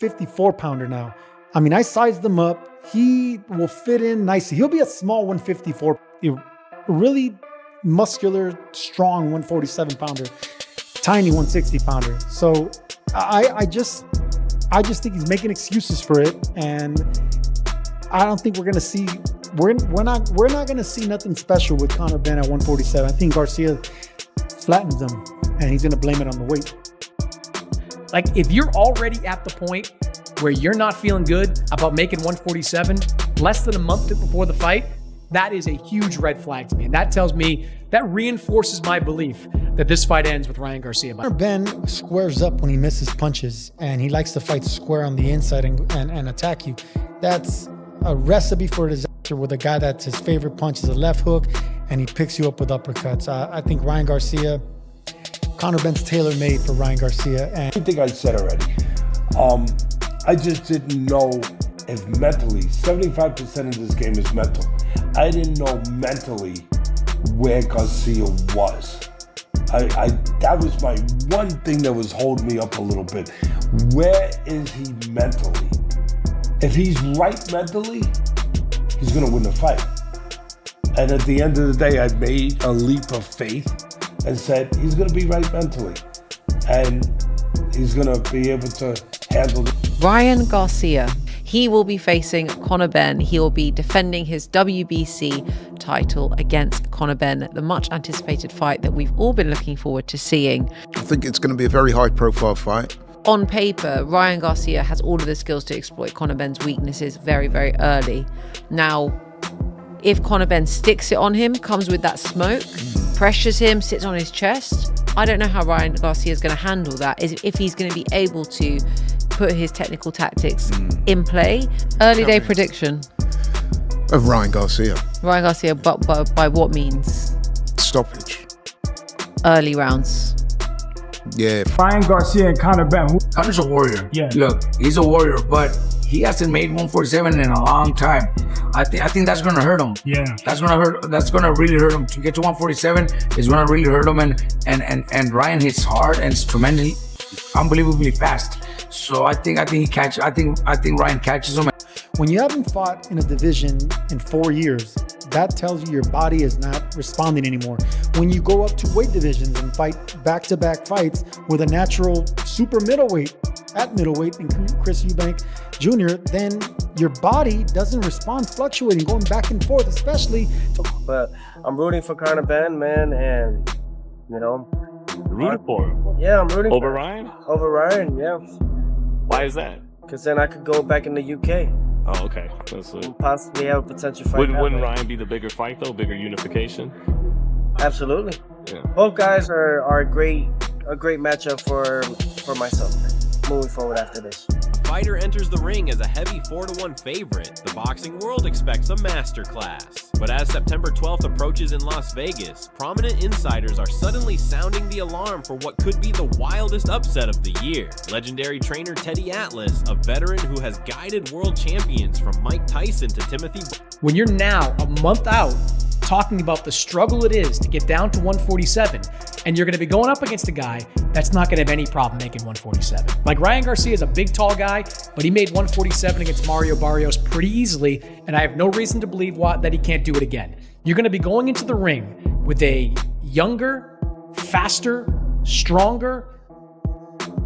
154 pounder now. I mean, I sized him up. He will fit in nicely. He'll be a small 154, a really muscular, strong 147 pounder, tiny 160 pounder. So I just think he's making excuses for it, and I don't think we're gonna see. We're not gonna see nothing special with Conor Benn at 147. I think Garcia flattens him, and he's gonna blame it on the weight. Like, if you're already at the point where you're not feeling good about making 147 less than a month before the fight, that is a huge red flag to me. And that tells me, that reinforces my belief that this fight ends with Ryan Garcia. Conor Benn squares up when he misses punches, and he likes to fight square on the inside and attack you. That's a recipe for disaster with a guy that's his favorite punch is a left hook, and he picks you up with uppercuts. I think Conor Benn's tailor-made for Ryan Garcia. And I think I said already. I just didn't know if mentally, 75% of this game is mental. I didn't know mentally where Garcia was. That was my one thing that was holding me up a little bit. Where is he mentally? If he's right mentally, he's gonna win the fight. And at the end of the day, I made a leap of faith and said, he's gonna be right mentally. And he's gonna be able to handle it. Ryan Garcia, he will be facing Conor Benn. He will be defending his WBC title against Conor Benn, the much anticipated fight that we've all been looking forward to seeing. I think it's going to be a very high profile fight. On paper, Ryan Garcia has all of the skills to exploit Conor Benn's weaknesses very, very early. Now, if Conor Benn sticks it on him, comes with that smoke, pressures him, sits on his chest, I don't know how Ryan Garcia is going to handle that, if he's going to be able to put his technical tactics in play. Early day prediction. Of Ryan Garcia. Ryan Garcia, but by what means? Stoppage. Early rounds. Yeah. Ryan Garcia and Conor Benn. Conor's a warrior. Yeah. Look, he's a warrior, but he hasn't made 147 in a long time. I think that's gonna hurt him. Yeah. That's gonna really hurt him. To get to 147 is gonna really hurt him, and Ryan hits hard and it's tremendously, unbelievably fast. So I think Ryan catches him. When you haven't fought in a division in 4 years, that tells you your body is not responding anymore. When you go up to weight divisions and fight back-to-back fights with a natural super middleweight at middleweight and Chris Eubank Jr., then your body doesn't respond, fluctuating, going back and forth, especially. But I'm rooting for Conor Benn, man, and Rooting for him? Yeah, I'm rooting over for Ryan. Over Ryan, yeah. Why is that? Because then I could go back in the UK. Oh, okay. That's it. Possibly have a potential fight. Wouldn't Ryan be the bigger fight though? Bigger unification? Absolutely. Yeah. Both guys are a great matchup for myself moving forward after this. Fighter enters the ring as a heavy 4-1 favorite. The boxing world expects a masterclass. But as September 12th approaches in Las Vegas, prominent insiders are suddenly sounding the alarm for what could be the wildest upset of the year. Legendary trainer Teddy Atlas, a veteran who has guided world champions from Mike Tyson to Timothy. When you're now a month out talking about the struggle it is to get down to 147, and you're going to be going up against a guy that's not going to have any problem making 147. Like, Ryan Garcia is a big, tall guy, but he made 147 against Mario Barrios pretty easily, and I have no reason to believe that he can't do it again. You're going to be going into the ring with a younger, faster, stronger,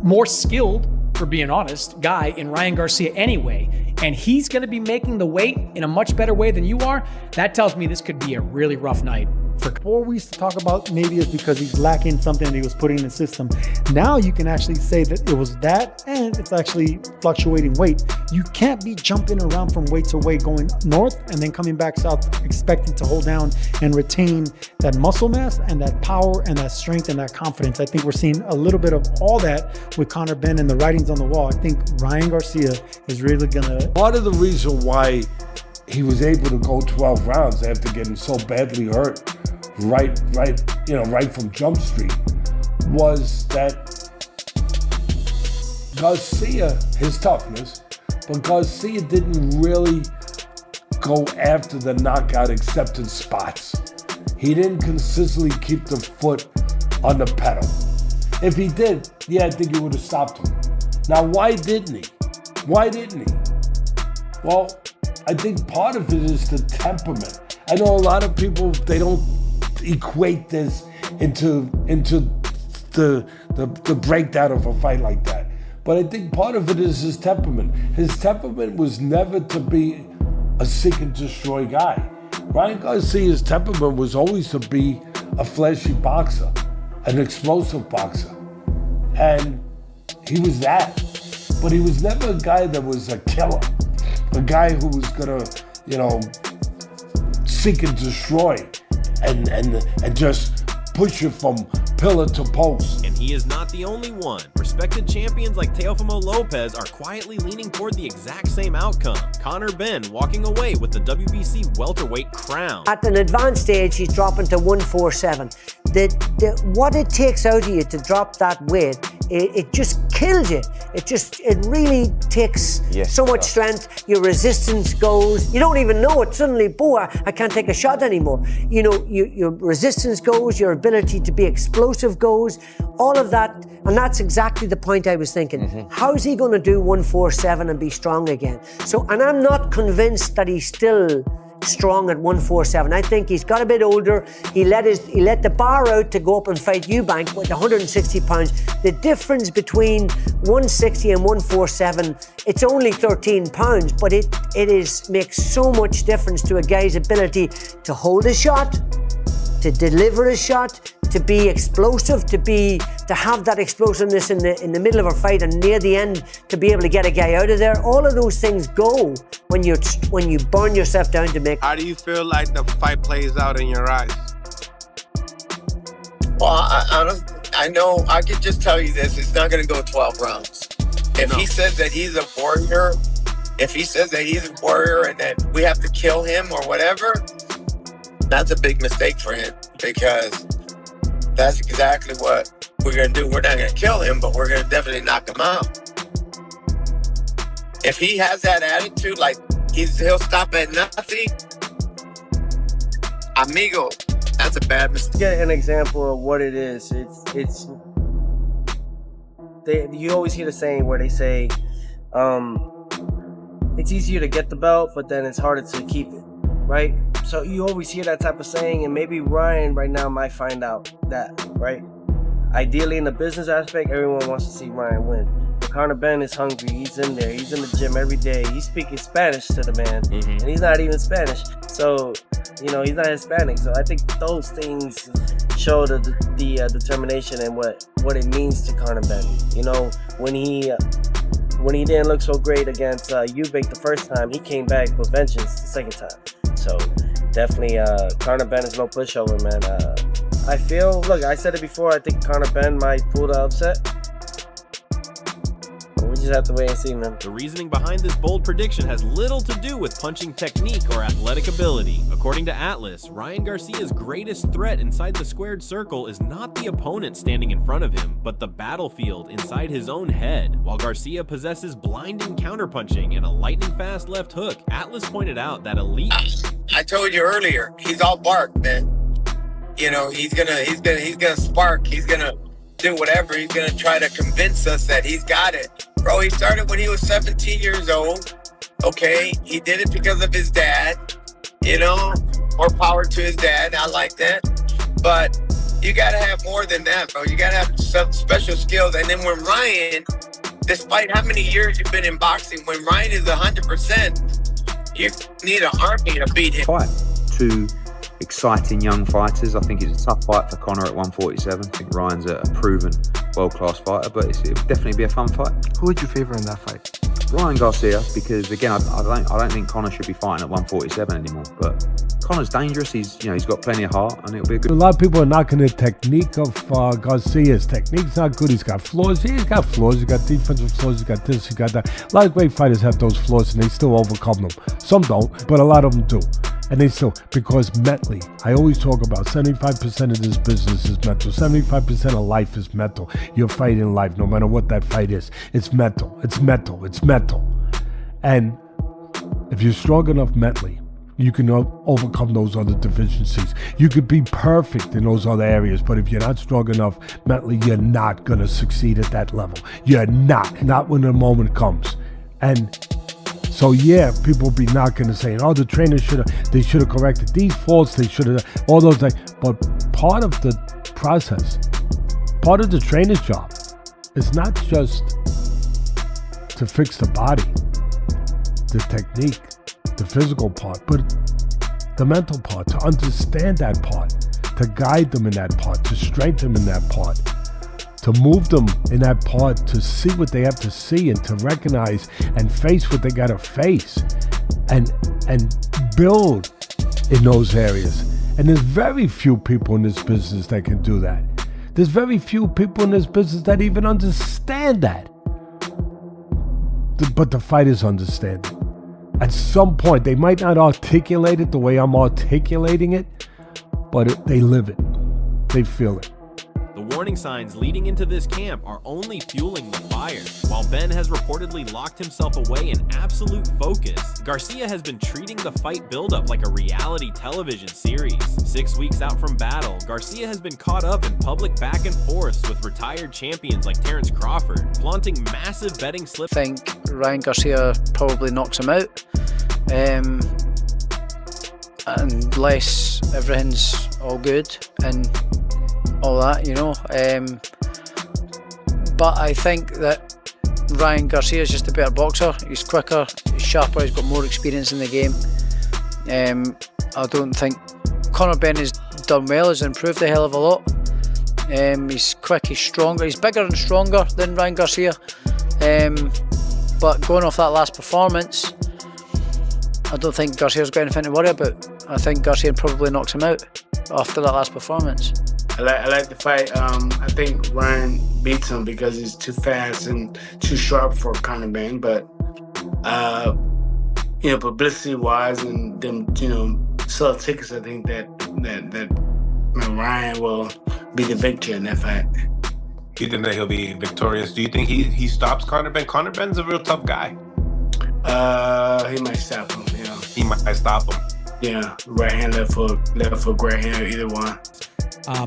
more skilled, for being honest, guy in Ryan Garcia anyway, and he's going to be making the weight in a much better way than you are. That tells me this could be a really rough night. Before we used to talk about maybe it's because he's lacking something that he was putting in the system. Now you can actually say that it was that, and it's actually fluctuating weight. You can't be jumping around from weight to weight, going north and then coming back south, expecting to hold down and retain that muscle mass and that power and that strength and that confidence. I think we're seeing a little bit of all that with Conor Benn and the writings on the wall. I think Ryan Garcia is really gonna. Part of the reason why he was able to go 12 rounds after getting so badly hurt right from Jump Street was that Garcia, his toughness, but Garcia didn't really go after the knockout acceptance spots. He didn't consistently keep the foot on the pedal. If he did, yeah, I think he would have stopped him. Now, why didn't he? Why didn't he? Well, I think part of it is the temperament. I know a lot of people, they don't equate this into the breakdown of a fight like that. But I think part of it is his temperament. His temperament was never to be a seek and destroy guy. Ryan Garcia's temperament was always to be a flashy boxer, an explosive boxer. And he was that. But he was never a guy that was a killer. A guy who was gonna, seek and destroy and just push you from pillar to post. And he is not the only one. Respected champions like Teofimo Lopez are quietly leaning toward the exact same outcome. Conor Benn walking away with the WBC welterweight crown. At an advanced stage, he's dropping to 147. What it takes out of you to drop that weight, it just kills you. It really takes so much strength. Your resistance goes. You don't even know it. Suddenly, I can't take a shot anymore. Your resistance goes. Your ability to be explosive goes. All of that, and that's exactly the point I was thinking. How's he going to do 147 and be strong again? And I'm not convinced that he's still strong at 147. I think he's got a bit older. He let the bar out to go up and fight Eubank with 160 pounds. The difference between 160 and 147, it's only 13 pounds, but it makes so much difference to a guy's ability to hold a shot, to deliver a shot, to be explosive, to have that explosiveness in the middle of a fight and near the end to be able to get a guy out of there. All of those things go when you burn yourself down to make. How do you feel like the fight plays out in your eyes? Well, I know I could just tell you this: it's not going to go 12 rounds. If he says that he's a warrior, and that we have to kill him or whatever, that's a big mistake for him, because that's exactly what we're going to do. We're not going to kill him, but we're going to definitely knock him out. If he has that attitude, like he'll stop at nothing, amigo, that's a bad mistake. Get an example of what it is. You always hear the saying where they say, it's easier to get the belt, but then it's harder to keep it, right? So you always hear that type of saying, and maybe Ryan right now might find out that, right? Ideally, in the business aspect, everyone wants to see Ryan win. But Conor Benn is hungry. He's in there. He's in the gym every day. He's speaking Spanish to the man, and he's not even Spanish. So, he's not Hispanic. So I think those things show the determination and what it means to Conor Benn. When he didn't look so great against Eubank the first time, he came back with vengeance the second time. So definitely, Conor Benn is no pushover, man. I said it before, I think Conor Benn might pull the upset. But we just have to wait and see, man. The reasoning behind this bold prediction has little to do with punching technique or athletic ability. According to Atlas, Ryan Garcia's greatest threat inside the squared circle is not the opponent standing in front of him, but the battlefield inside his own head. While Garcia possesses blinding counterpunching and a lightning-fast left hook, Atlas pointed out that elite... I told you earlier, he's all bark, man. He's gonna spark. He's gonna do whatever. He's gonna try to convince us that he's got it. Bro, he started when he was 17 years old. Okay, he did it because of his dad. More power to his dad. I like that. But you gotta have more than that, bro. You gotta have some special skills. And then when Ryan, despite how many years you've been in boxing, when Ryan is 100%, you need an army to beat him. Fight two exciting young fighters. I think it's a tough fight for Conor at 147. I think Ryan's a proven world-class fighter, but it'll definitely be a fun fight. Who would you favor in that fight? Ryan Garcia, because again, I don't think Conor should be fighting at 147 anymore. But Conor's dangerous. He's got plenty of heart, and it'll be a good. A lot of people are knocking the technique of Garcia's. Technique's not good. He's got flaws. He's got flaws. He's got defensive flaws. He's got this. He's got that. A lot of great fighters have those flaws, and they still overcome them. Some don't, but a lot of them do. And they still, because mentally, I always talk about 75% of this business is mental. 75% of life is mental. You're fighting life, no matter what that fight is. It's mental. It's mental. It's mental. And if you're strong enough mentally, you can overcome those other deficiencies. You could be perfect in those other areas, but if you're not strong enough mentally, you're not going to succeed at that level. You're not when the moment comes. And so yeah, people be knocking and saying, oh, the trainer should have corrected these faults, they should have, all those things. But part of the process, part of the trainer's job is not just to fix the body, the technique, the physical part, but the mental part, to understand that part, to guide them in that part, to strengthen them in that part, to move them in that part, to see what they have to see and to recognize and face what they got to face and build in those areas. And there's very few people in this business that can do that. There's very few people in this business that even understand that. But the fighters understand it. At some point, they might not articulate it the way I'm articulating it, but they live it. They feel it. The warning signs leading into this camp are only fueling the fire. While Benn has reportedly locked himself away in absolute focus, Garcia has been treating the fight buildup like a reality television series. 6 weeks out from battle, Garcia has been caught up in public back and forths with retired champions like Terence Crawford, flaunting massive betting slips. I think Ryan Garcia probably knocks him out, unless everything's all good and all that, you know. But I think that Ryan Garcia is just a better boxer. He's quicker, he's sharper, he's got more experience in the game. I don't think Conor Benn has done well, has improved a hell of a lot. He's quick, he's stronger, he's bigger and stronger than Ryan Garcia. But going off that last performance, I don't think Garcia's got anything to worry about. I think Garcia probably knocks him out after that last performance. I like the fight. I think Ryan beats him because he's too fast and too sharp for Conor Benn. But publicity-wise and them, sell tickets, I think that Ryan will be the victor in that fight. You think that he'll be victorious? Do you think he stops Conor Benn? Conor Benn's a real tough guy. He might stop him. Yeah. He might stop him. Yeah, right hand, left hook, right hand, either one.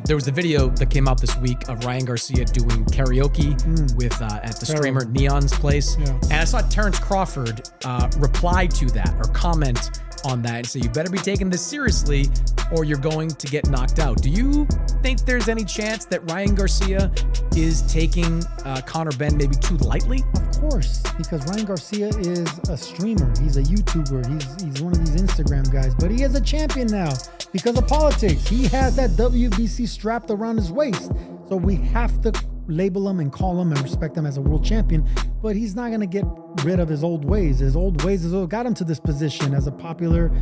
There was the video that came out this week of Ryan Garcia doing karaoke with at the streamer Neon's place. Yeah. And I saw Terence Crawford reply to that or comment on that and say, you better be taking this seriously or you're going to get knocked out. Do you think there's any chance that Ryan Garcia is taking Conor Benn maybe too lightly? Of course, because Ryan Garcia is a streamer. He's a YouTuber. He's one of these Instagram guys, but he is a champion now because of politics. He has that WBC strapped around his waist. So we have to label him and call him and respect him as a world champion, but he's not going to get rid of his old ways. His old ways is what got him to this position as a popular,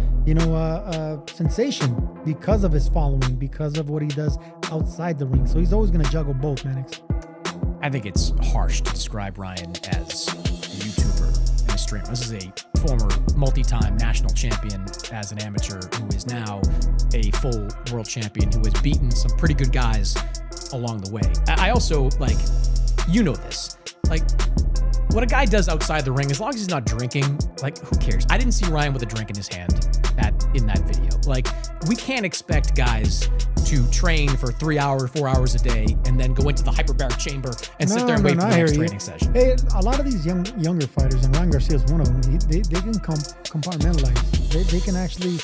sensation because of his following, because of what he does outside the ring. So he's always going to juggle both, Mannix. I think it's harsh to describe Ryan as a YouTuber and a streamer. This is a former multi-time national champion as an amateur who is now a full world champion who has beaten some pretty good guys along the way. I also, this, what a guy does outside the ring, as long as he's not drinking, who cares? I didn't see Ryan with a drink in his hand in that video. We can't expect guys to train for 3 hours, 4 hours a day, and then go into the hyperbaric chamber and sit there and wait for the next training session. Hey, a lot of these younger fighters, and Ryan Garcia is one of them, they can compartmentalize. They can actually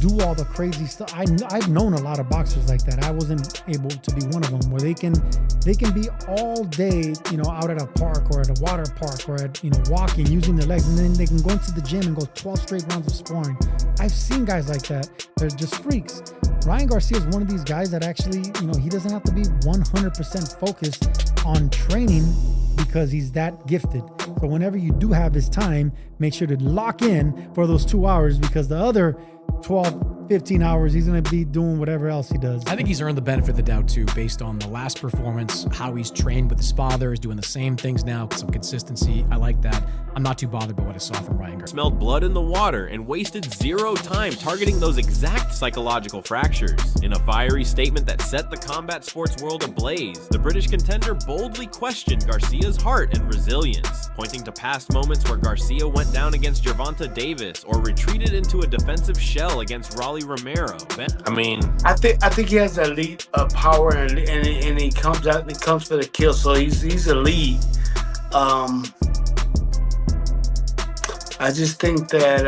do all the crazy stuff. I've known a lot of boxers like that. I wasn't able to be one of them, where they can be all day, out at a park or at a water park or at, walking, using their legs, and then they can go into the gym and go 12 straight rounds of sparring. I've seen guys like that. They're just freaks. Ryan Garcia is one of these guys that actually, he doesn't have to be 100% focused on training because he's that gifted. So whenever you do have his time, make sure to lock in for those 2 hours, because the other 12, 15 hours, he's going to be doing whatever else he does. I think he's earned the benefit of the doubt too, based on the last performance, how he's trained with his father, is doing the same things now, some consistency. I like that. I'm not too bothered by what I saw from Ryan Garcia. Smelled blood in the water and wasted zero time targeting those exact psychological fractures. In a fiery statement that set the combat sports world ablaze, the British contender boldly questioned Garcia's heart and resilience, pointing to past moments where Garcia went down against Gervonta Davis or retreated into a defensive shell against Raleigh Romero. I think he has elite power and he comes out and he comes for the kill. So he's elite. I just think that,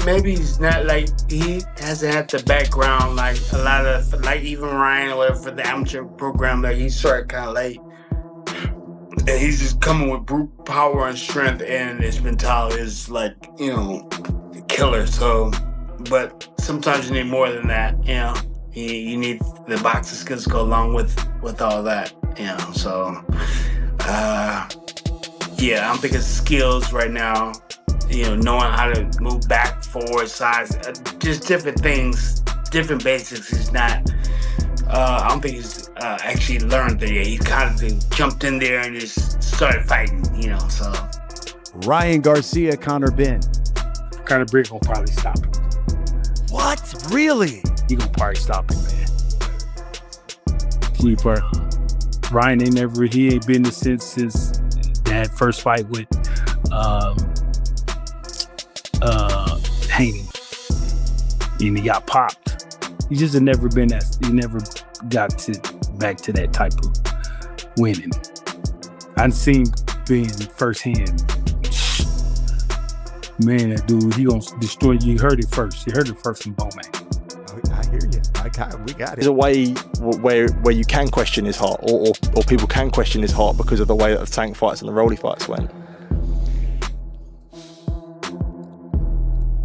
maybe he's not like, he hasn't had the background like a lot of, like even Ryan or whatever for the amateur program, like he started kind of late. And he's just coming with brute power and strength, and his mentality is like, killer. So, but sometimes you need more than that, You need the boxing skills to go along with all that, So, I don't think it's skills right now. Knowing how to move back, forward, size, just different things, different basics. He's not. I don't think he's actually learned that yet. He kind of jumped in there and just started fighting, So. Ryan Garcia, Conor Benn. Conor Benn gonna probably stop him. What? Really? He gonna probably stop him, man. Keeper. Ryan he ain't been since that first fight with Haney. And he got popped. He just had never been he never got back to that type of winning. I've seen being firsthand. Man, that dude, he gonna destroy you. You heard it first. You heard it first from Bowman. I hear you. We got it. There's a way where you can question his heart, or people can question his heart because of the way that the Tank fights and the Rolly fights went.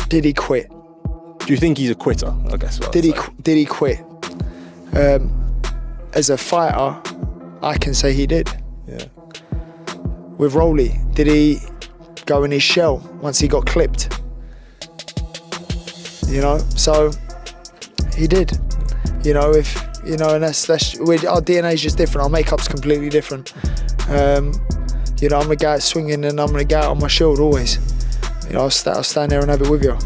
Did he quit? Do you think he's a quitter? I guess. Did he quit? As a fighter, I can say he did. Yeah. With Rolly, did he go in his shell once he got clipped? So he did. And that's our DNA is just different. Our makeup's completely different. I'm a guy swinging, and I'm a guy on my shield always. I'll stand there and have it with you.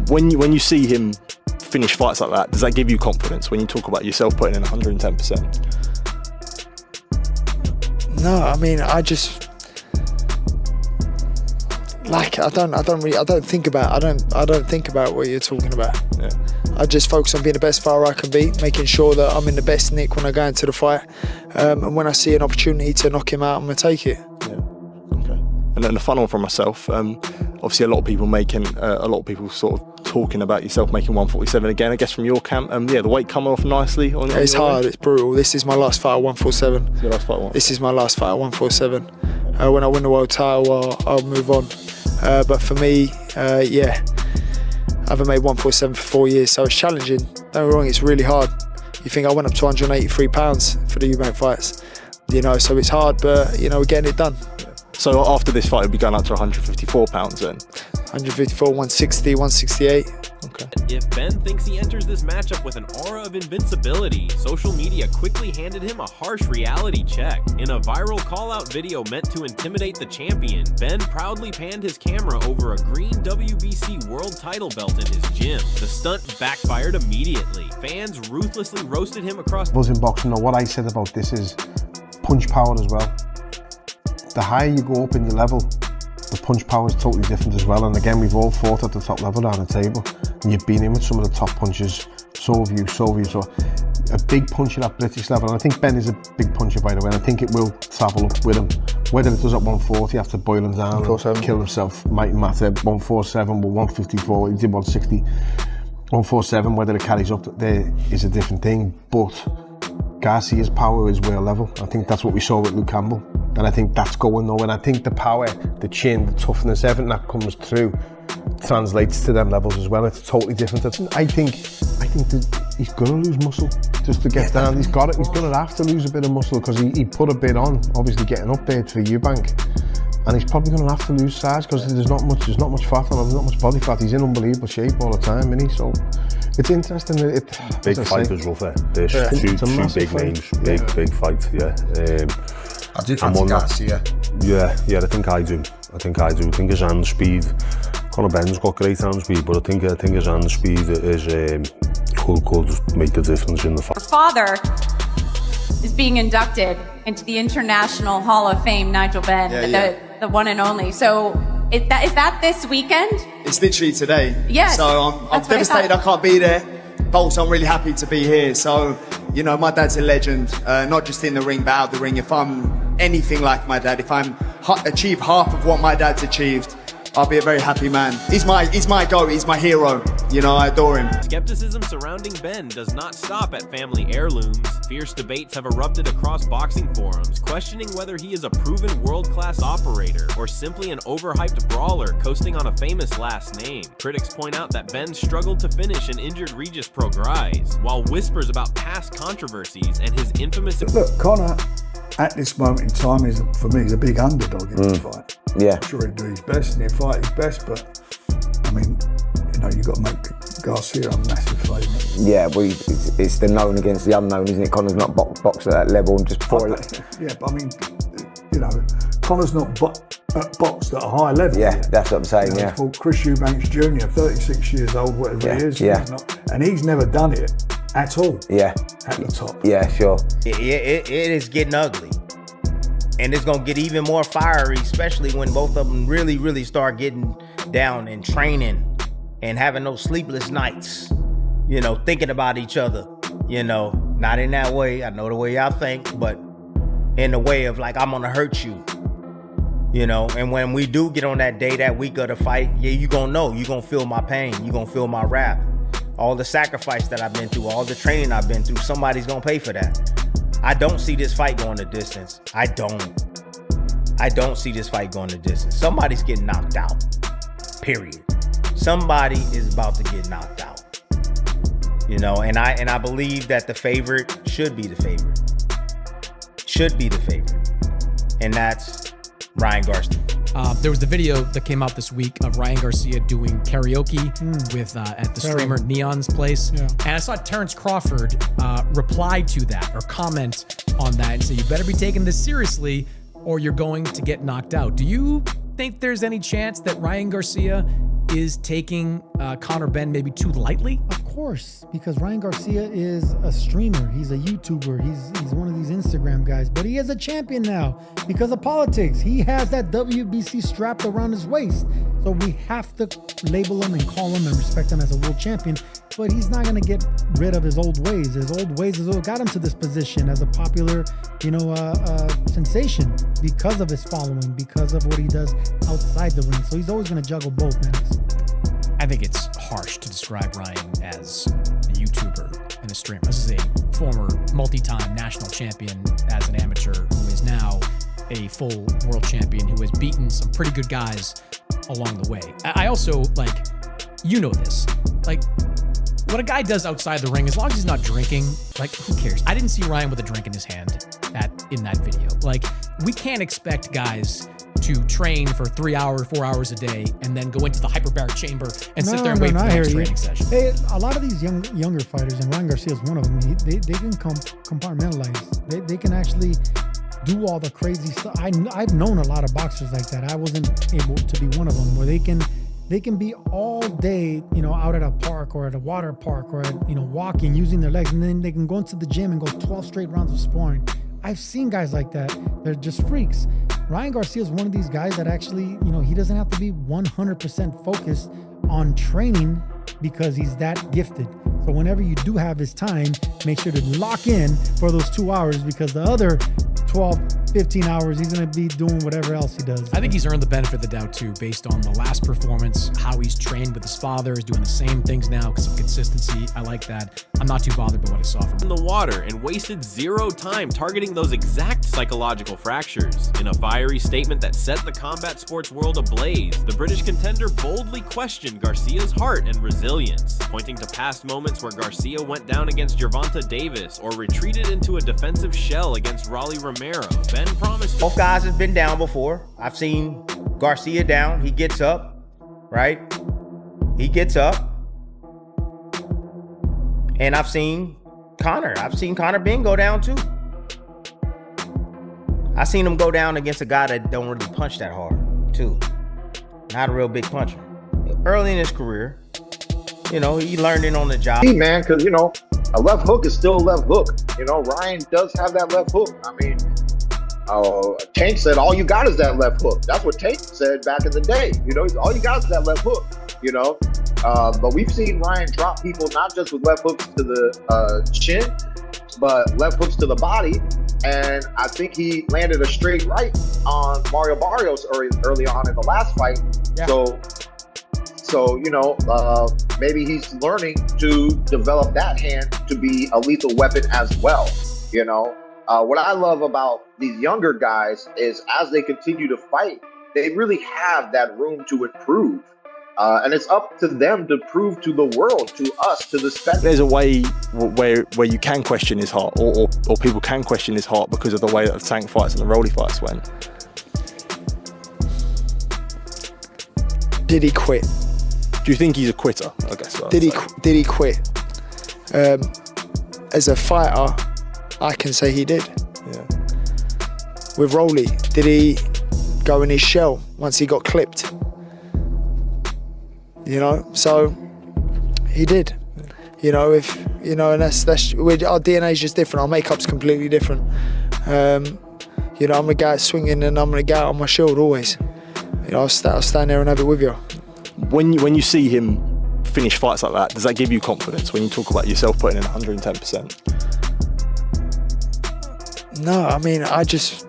When you see him finish fights like that, does that give you confidence when you talk about yourself putting in 110%? No, I mean, I just I don't think about what you're talking about. Yeah. I just focus on being the best fighter I can be, making sure that I'm in the best nick when I go into the fight, and when I see an opportunity to knock him out, I'm gonna take it. Yeah. Okay. And then the fun one for myself. Obviously, a lot of people sort of talking about yourself making 147 again. I guess from your camp, the weight coming off nicely. It's hard. It's brutal. This is my last fight at 147. Your last fight, what? This is my last fight at 147. When I win the world title, I'll move on. But for me, I haven't made 147 for 4 years, so it's challenging. Don't get me wrong, it's really hard. You think I went up to 183 pounds for the Eubank fights, so it's hard, but we're getting it done. So after this fight, we'll be going up to 154 pounds then? 154, 160, 168. Okay. If Benn thinks he enters this matchup with an aura of invincibility, social media quickly handed him a harsh reality check. In a viral call-out video meant to intimidate the champion, Benn proudly panned his camera over a green WBC world title belt in his gym. The stunt backfired immediately. Fans ruthlessly roasted him across... In boxing, what I said about this is punch power as well. The higher you go up in your level, the punch power is totally different as well. And again, we've all fought at the top level down the table, and you've been in with some of the top punchers. So have you. So a big puncher at British level, and I think Benn is a big puncher, by the way, and I think it will travel up with him. Whether it does at 140 after boil him down and kill himself might matter. 147 or 154, he did 160. 147, whether it carries up there is a different thing, but Garcia's power is world level. I think that's what we saw with Luke Campbell, and I think that's going though. And I think the power, the chin, the toughness, everything that comes through translates to them levels as well. It's totally different. I think that he's gonna lose muscle just to get down. He's gonna have to lose a bit of muscle because he put a bit on, obviously getting up there for Eubank, and he's probably gonna have to lose size because there's not much fat on him, there's not much body fat. He's in unbelievable shape all the time, isn't he? So it's interesting. Big fight as well there. There's two big names, big fight. Yeah. I do fancy Garcia. Yeah, I think I do. I think his hand speed. Conor Benn's got great hand speed, but I think his hand speed is could make a difference in the fight. Her father is being inducted into the International Hall of Fame, Nigel Benn, the one and only. So is that this weekend? It's literally today. Yes. So I'm devastated I can't be there, but also I'm really happy to be here. So, my dad's a legend, not just in the ring, but out the ring. If I'm anything like my dad, if I'm achieve half of what my dad's achieved, I'll be a very happy man. He's my GOAT, he's my hero. You know, I adore him. Skepticism surrounding Benn does not stop at family heirlooms. Fierce debates have erupted across boxing forums, questioning whether he is a proven world-class operator or simply an overhyped brawler coasting on a famous last name. Critics point out that Benn struggled to finish an injured Regis Prograis, while whispers about past controversies and his infamous... Look, Conor, at this moment in time, is for me, he's a big underdog in this fight. Yeah. I'm sure he'll do his best and he'll fight his best, but I mean, you know, you've got to make Garcia a massive favourite. Yeah, well, it's the known against the unknown, isn't it? Conor's not boxed at that level. And just before yeah, but I mean, you know, Conor's not boxed at a high level. Yeah, yet. That's what I'm saying, He's fought Chris Eubanks Jr., 36 years old, whatever he is. Yeah. And he's never done it at all. Yeah. At the top. Yeah, sure. It is getting ugly. And it's going to get even more fiery, especially when both of them really, really start getting down and training and having those sleepless nights, you know, thinking about each other, you know, not in that way. I know the way y'all think, but in the way of like, I'm going to hurt you, you know, and when we do get on that day, that week of the fight, yeah, you're going to know, you're going to feel my pain. You're going to feel my wrath. All the sacrifice that I've been through, all the training I've been through, somebody's going to pay for that. I don't see this fight going the distance. I don't see this fight going the distance. Somebody's getting knocked out, period. Somebody is about to get knocked out. You know, and I believe that the favorite should be the favorite. Should be the favorite. And that's Ryan Garcia. There was the video that came out this week of Ryan Garcia doing karaoke with at the streamer Neon's place. Yeah. And I saw Terrence Crawford reply to that or comment on that and say, you better be taking this seriously or you're going to get knocked out. Do you think there's any chance that Ryan Garcia is taking Conor Benn maybe too lightly? Of course, because Ryan Garcia is a streamer. He's a YouTuber. He's one of these Instagram guys, but he is a champion now because of politics. He has that WBC strapped around his waist. So we have to label him and call him and respect him as a world champion, but he's not going to get rid of his old ways. His old ways is what got him to this position as a popular, sensation because of his following, because of what he does outside the ring. So he's always going to juggle both, man. I think it's harsh to describe Ryan as a YouTuber and a streamer. This is a former multi-time national champion as an amateur who is now a full world champion who has beaten some pretty good guys along the way. I also, you know this, what a guy does outside the ring, as long as he's not drinking, who cares? I didn't see Ryan with a drink in his hand in that video. We can't expect guys to train for 3 hours, 4 hours a day, and then go into the hyperbaric chamber and sit there and wait for the next training session. Hey, a lot of these younger fighters, and Ryan Garcia is one of them, they can compartmentalize. They can actually do all the crazy stuff. I've known a lot of boxers like that. I wasn't able to be one of them, where they can be all day, out at a park or at a water park or at, walking, using their legs, and then they can go into the gym and go 12 straight rounds of sparring. I've seen guys like that. They're just freaks. Ryan Garcia is one of these guys that actually, he doesn't have to be 100% focused on training because he's that gifted. So whenever you do have his time, make sure to lock in for those 2 hours, because the other 12, 15 hours, he's going to be doing whatever else he does. I think he's earned the benefit of the doubt too, based on the last performance, how he's trained with his father, is doing the same things now because of consistency. I like that. I'm not too bothered by what I saw from him. In the water and wasted zero time targeting those exact psychological fractures. In a fiery statement that set the combat sports world ablaze, the British contender boldly questioned Garcia's heart and resilience, pointing to past moments where Garcia went down against Gervonta Davis or retreated into a defensive shell against Raleigh Romero. Benn promised... Both guys have been down before. I've seen Garcia down. He gets up, right? He gets up. And I've seen Conor. I've seen Conor Benn go down too. I've seen him go down against a guy that don't really punch that hard too. Not a real big puncher. Early in his career, he learned it on the job. Hey, man, because, a left hook is still a left hook. Ryan does have that left hook. I mean, Tank said, all you got is that left hook. That's what Tank said back in the day. All you got is that left hook, But we've seen Ryan drop people not just with left hooks to the chin, but left hooks to the body. And I think he landed a straight right on Mario Barrios early on in the last fight. Yeah. So maybe he's learning to develop that hand to be a lethal weapon as well. What I love about these younger guys is as they continue to fight, they really have that room to improve. And it's up to them to prove to the world, to us, to the spectators. There's a way where you can question his heart, or people can question his heart because of the way that the Tank fights and the Rolly fights went. Did he quit? Do you think he's a quitter? I guess. Did he quit? As a fighter, I can say he did. Yeah. With Rolly, did he go in his shell once he got clipped? So he did. And that's our DNA is just different. Our makeup's completely different. I'm a guy swinging, and I'm gonna go out on my shield always. I'll stand there and have it with you. When you see him finish fights like that, does that give you confidence when you talk about yourself putting in 110%? No, I mean, I just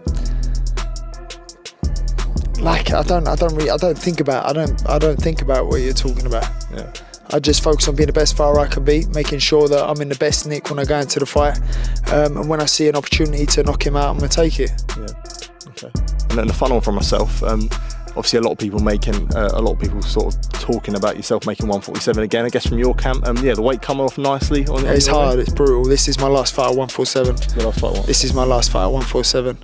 I don't think about what you're talking about. Yeah. I just focus on being the best fighter I can be, making sure that I'm in the best nick when I go into the fight, and when I see an opportunity to knock him out, I'm gonna take it. Yeah. Okay. And then the final one for myself. Obviously, a lot of people sort of talking about yourself making 147 again. I guess from your camp, the weight come off nicely. It's hard. It's brutal. This is my last fight at 147. Your last fight, what? This is my last fight at 147.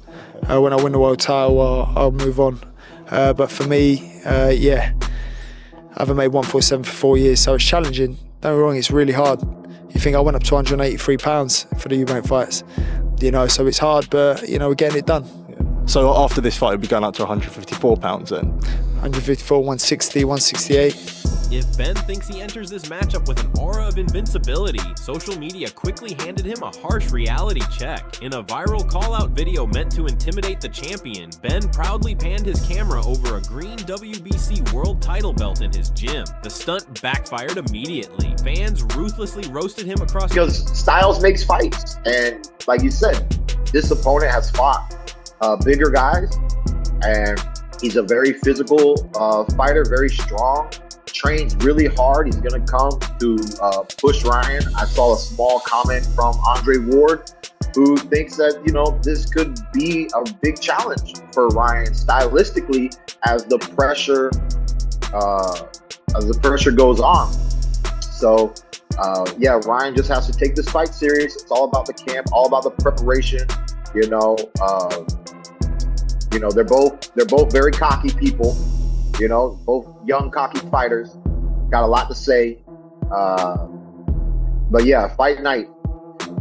When I win the world title, I'll move on. But for me, I haven't made 147 for 4 years, so it's challenging. Don't get me wrong, it's really hard. You think I went up to 183 pounds for the Eubank fights, so it's hard, but we're getting it done. So after this fight, we'll be going up to 154 pounds then? 154, 160, 168. If Benn thinks he enters this matchup with an aura of invincibility, social media quickly handed him a harsh reality check. In a viral call-out video meant to intimidate the champion, Benn proudly panned his camera over a green WBC world title belt in his gym. The stunt backfired immediately. Fans ruthlessly roasted him across... Because styles makes fights. And like you said, this opponent has fought bigger guys, and he's a very physical fighter, very strong, trains really hard. He's going to come to push Ryan. I saw a small comment from Andre Ward, who thinks that, this could be a big challenge for Ryan stylistically as the pressure goes on. So, Ryan just has to take this fight serious. It's all about the camp, all about the preparation. They're both very cocky people. Both young, cocky fighters. Got a lot to say. Fight night.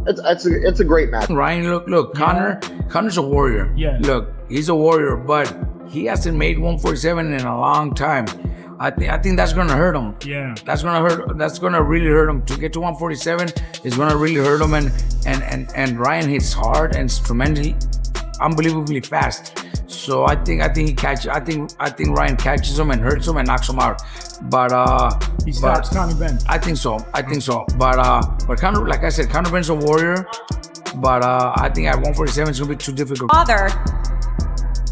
It's a great match. Ryan, look, Conor's a warrior. Yeah. Look, he's a warrior, but he hasn't made 147 in a long time. I think that's gonna hurt him. Yeah. That's gonna really hurt him. To get to 147 is gonna really hurt him, and Ryan hits hard and tremendously, unbelievably fast. So I think Ryan catches him and hurts him and knocks him out. But he stops Conor Benn. I think so. But Conor, like I said, Conor Benn's a warrior. But I think at 147 it's gonna be too difficult. Father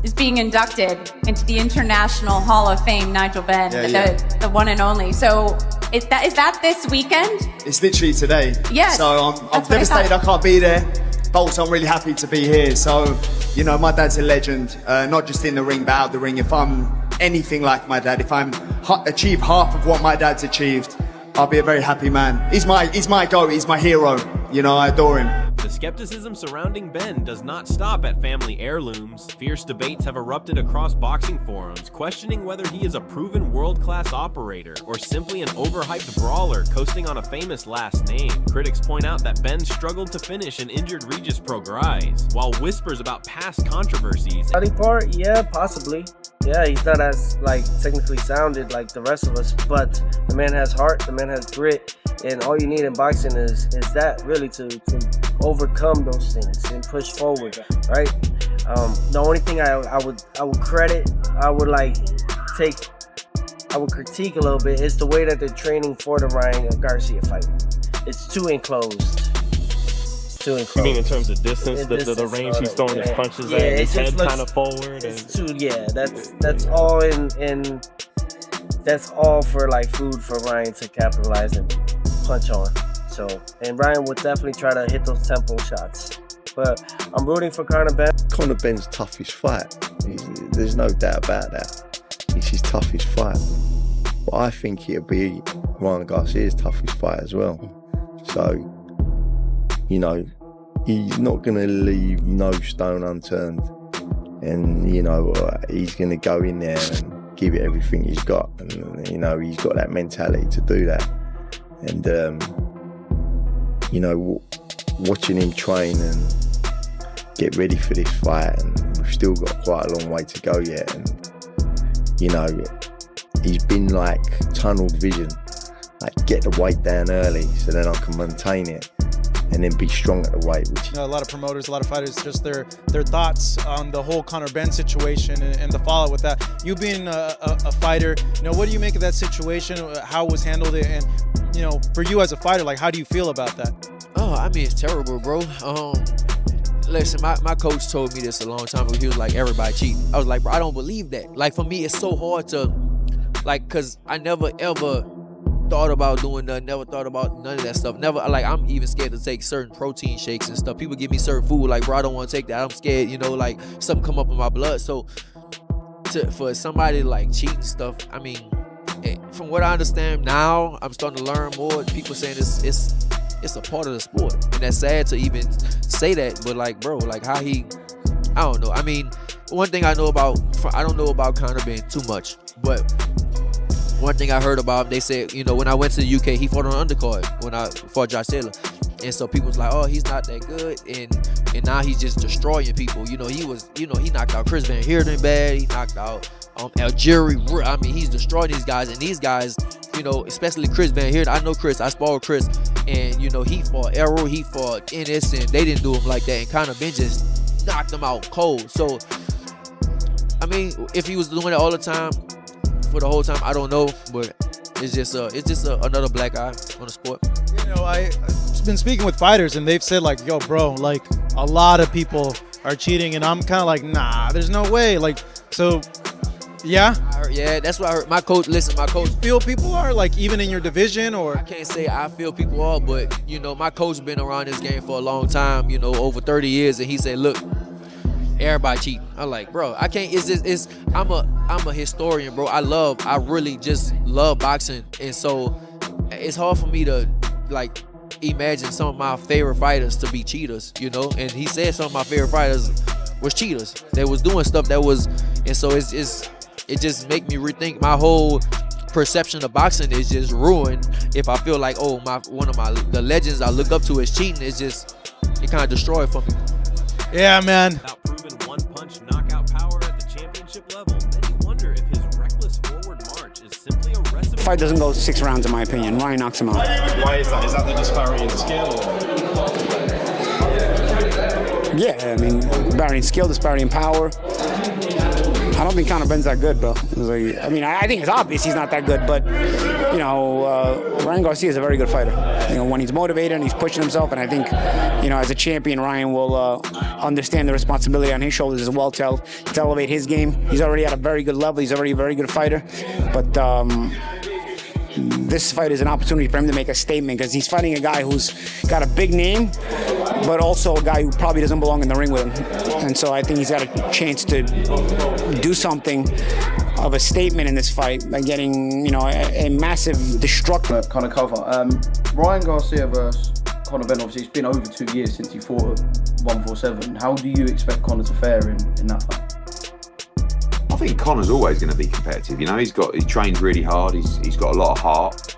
is being inducted into the International Hall of Fame, Nigel Benn, the one and only. So is that this weekend? It's literally today. Yes. So I'm devastated I can't be there. But also I'm really happy to be here. So, my dad's a legend, not just in the ring, but out the ring. If I'm anything like my dad, if I'm achieve half of what my dad's achieved, I'll be a very happy man. He's my goat, he's my hero. I adore him. The skepticism surrounding Benn does not stop at family heirlooms. Fierce debates have erupted across boxing forums, questioning whether he is a proven world-class operator or simply an overhyped brawler coasting on a famous last name. Critics point out that Benn struggled to finish an injured Regis Prograis, while whispers about past controversies. Body part, yeah, possibly. Yeah, he's not as technically sounded like the rest of us, but the man has heart, the man has grit, and all you need in boxing is that really to overcome those things and push forward, right? The only thing I would credit, I would critique a little bit is the way that they're training for the Ryan Garcia fight. It's too enclosed. too enclosed. You mean in terms of distance, In the distance range he's throwing his punches yeah, at, it his just head looks- kind of forward? It's too, yeah, that's all in that's all for like food for Ryan to capitalize and punch on. So, and Ryan would definitely try to hit those tempo shots. But I'm rooting for Conor Benn. Conor Benn's toughest fight. There's no doubt about that. It's his toughest fight. But I think it'll be Ryan Garcia's toughest fight as well. So, you know, he's not going to leave no stone unturned. And, you know, he's going to go in there and give it everything he's got. And, you know, he's got that mentality to do that. And, you know, watching him train and get ready for this fight, and we've still got quite a long way to go yet. And, you know, he's been like tunneled vision, like get the weight down early so then I can maintain it and then be strong at the weight. Which a lot of promoters, a lot of fighters, just their thoughts on the whole Conor Benn situation and the fallout with that. You being a fighter, you know, what do you make of that situation? How it was handled, and you know, for you as a fighter, like, how do you feel about that? Oh, I mean, it's terrible, bro. Listen, my coach told me this a long time ago. He was like, everybody cheat. I was like, bro, I don't believe that. Like, for me, it's so hard to, like, because I never, ever thought about doing that. Never thought about none of that stuff. Never, like, I'm even scared to take certain protein shakes and stuff. People give me certain food, like, bro, I don't want to take that. I'm scared, you know, like, something come up in my blood. So, for somebody to, like, cheat and stuff, I mean, from what I understand now, I'm starting to learn more. People saying it's a part of the sport, and that's sad to even say that. But like, bro, like how he, I don't know. I mean, one thing I don't know about Conor Benn too much, but one thing I heard about him, they said, you know, when I went to the UK, he fought on the undercard when I fought Josh Taylor, and so people was like, oh, he's not that good, and now he's just destroying people. You know, he knocked out Chris Van Heerden bad. He knocked out Algieri. I mean, he's destroying these guys, and these guys, you know, especially Chris Van Heerden. I know Chris. I sparred with Chris, and you know, he fought Errol, he fought Ennis, and they didn't do him like that. And Conor Benn just knocked him out cold. So, I mean, if he was doing it all the time for the whole time, I don't know, but it's just another black eye on the sport. You know, I've been speaking with fighters, and they've said like, yo, bro, like a lot of people are cheating, and I'm kind of like, nah, there's no way. Like, so. Yeah? Yeah, that's what I heard. My coach, feel people are, like, even in your division, or? I can't say I feel people are, but, you know, my coach been around this game for a long time, you know, over 30 years, and he said, look, everybody cheating. I'm like, bro, I can't, I'm a historian, bro. I really just love boxing, and so it's hard for me to, like, imagine some of my favorite fighters to be cheaters, you know, and he said some of my favorite fighters was cheaters. They was doing stuff that was, and so it just make me rethink my whole perception of boxing is just ruined if I feel like, oh, one of the legends I look up to is cheating. It kind of destroy it for me. Yeah, man. Without proven one-punch knockout power at the championship level, many wonder if his reckless forward march is simply a recipe. The fight doesn't go 6 rounds, in my opinion. Ryan knocks him out. Why is that? Is that the disparity in skill? Yeah, I mean, disparity in skill, disparity in power. I don't think Conor Benn's that good, bro. I mean, I think it's obvious he's not that good, but, you know, Ryan Garcia is a very good fighter. You know, when he's motivated and he's pushing himself, and I think, you know, as a champion, Ryan will understand the responsibility on his shoulders as well to elevate his game. He's already at a very good level. He's already a very good fighter, but this fight is an opportunity for him to make a statement because he's fighting a guy who's got a big name, but also a guy who probably doesn't belong in the ring with him. And so I think he's got a chance to do something of a statement in this fight by getting, you know, a massive destructive kind of cover. Ryan Garcia versus Conor Benn, obviously it's been over 2 years since he fought at 147. How do you expect Conor to fare in that fight? I think Conor's always going to be competitive. You know, he trains really hard. He's got a lot of heart.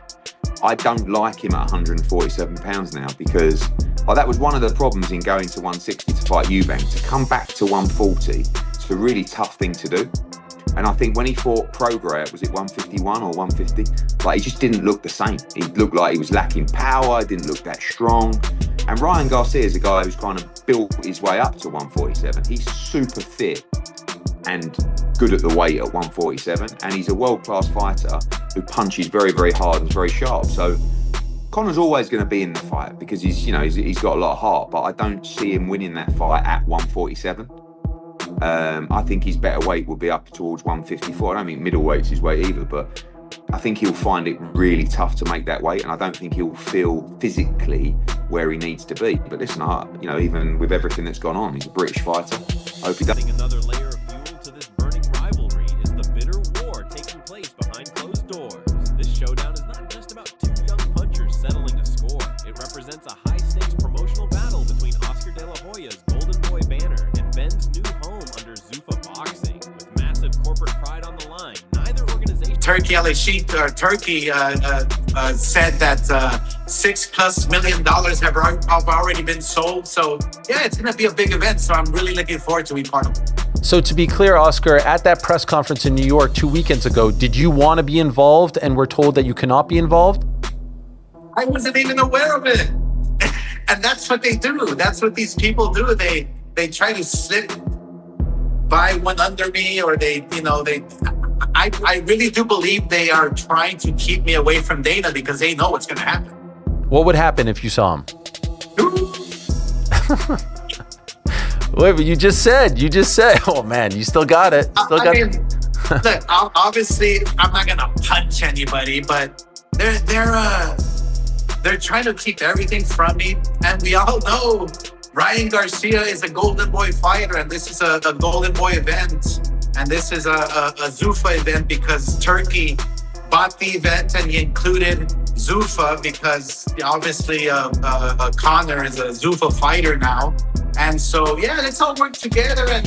I don't like him at 147 pounds now because that was one of the problems in going to 160 to fight Eubank. To come back to 140, it's a really tough thing to do. And I think when he fought Prograis, was it 151 or 150? Like, he just didn't look the same. He looked like he was lacking power, didn't look that strong. And Ryan Garcia is a guy who's kind of built his way up to 147. He's super fit and good at the weight at 147. And he's a world-class fighter who punches very, very hard and is very sharp. So Conor's always going to be in the fight because he's got a lot of heart, but I don't see him winning that fight at 147. I think his better weight will be up towards 154. I don't think middleweight's his weight either, but I think he'll find it really tough to make that weight, and I don't think he'll feel physically where he needs to be. But listen, even with everything that's gone on, he's a British fighter. I hope he does. Another layer of fuel to this burning rivalry is the bitter war taking place behind closed doors. This showdown is not just about two young punchers settling a score. It represents a high-stakes promotional battle between Oscar De La Hoya's Golden Boy banner and Benn's new home under Zuffa Boxing. With massive corporate pride on the line, neither organization... Turkey said that $6+ million have already been sold. So yeah, it's going to be a big event. So I'm really looking forward to be part of it. So to be clear, Oscar, at that press conference in New York 2 weekends ago, did you want to be involved and were told that you cannot be involved? I wasn't even aware of it. And that's what they do. That's what these people do. They try to slip by one under me, or I really do believe they are trying to keep me away from Dana because they know what's going to happen. What would happen if you saw him? Wait, but you just said, oh man, you still got it. Look, obviously I'm not going to punch anybody, but they're trying to keep everything from me. And we all know Ryan Garcia is a Golden Boy fighter, and this is a Golden Boy event. And this is a Zuffa event because Turkey bought the event and he included Zuffa because obviously Conor is a Zuffa fighter now. And so, yeah, let's all work together and,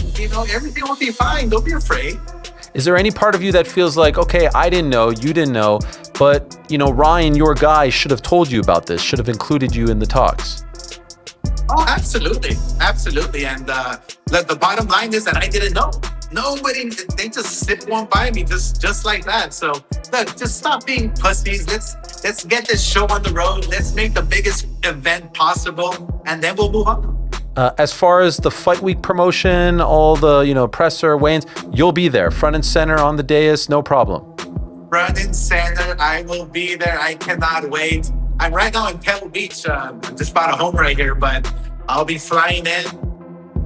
everything will be fine. Don't be afraid. Is there any part of you that feels like, okay, I didn't know, you didn't know, but, Ryan, your guy, should have told you about this, should have included you in the talks? Oh, absolutely. Absolutely. And the bottom line is that I didn't know. Nobody, they just slipped one by me just like that. So look, just stop being pussies. Let's get this show on the road. Let's make the biggest event possible, and then we'll move on. As far as the fight week promotion, all the presser, weigh-ins, you'll be there, front and center on the dais, no problem. Front and center, I will be there. I cannot wait. I'm right now in Pebble Beach. Just bought a home right here, but I'll be flying in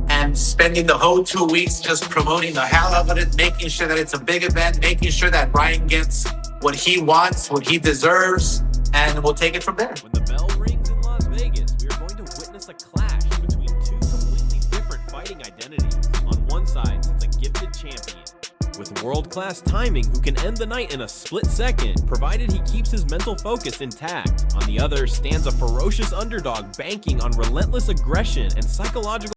and spending the whole 2 weeks just promoting the hell out of it, making sure that it's a big event, making sure that Ryan gets what he wants, what he deserves, and we'll take it from there. When the bell rings in Las Vegas, we are going to witness a clash between two completely different fighting identities. On one side sits a gifted champion with world-class timing who can end the night in a split second, provided he keeps his mental focus intact. On the other stands a ferocious underdog banking on relentless aggression and psychological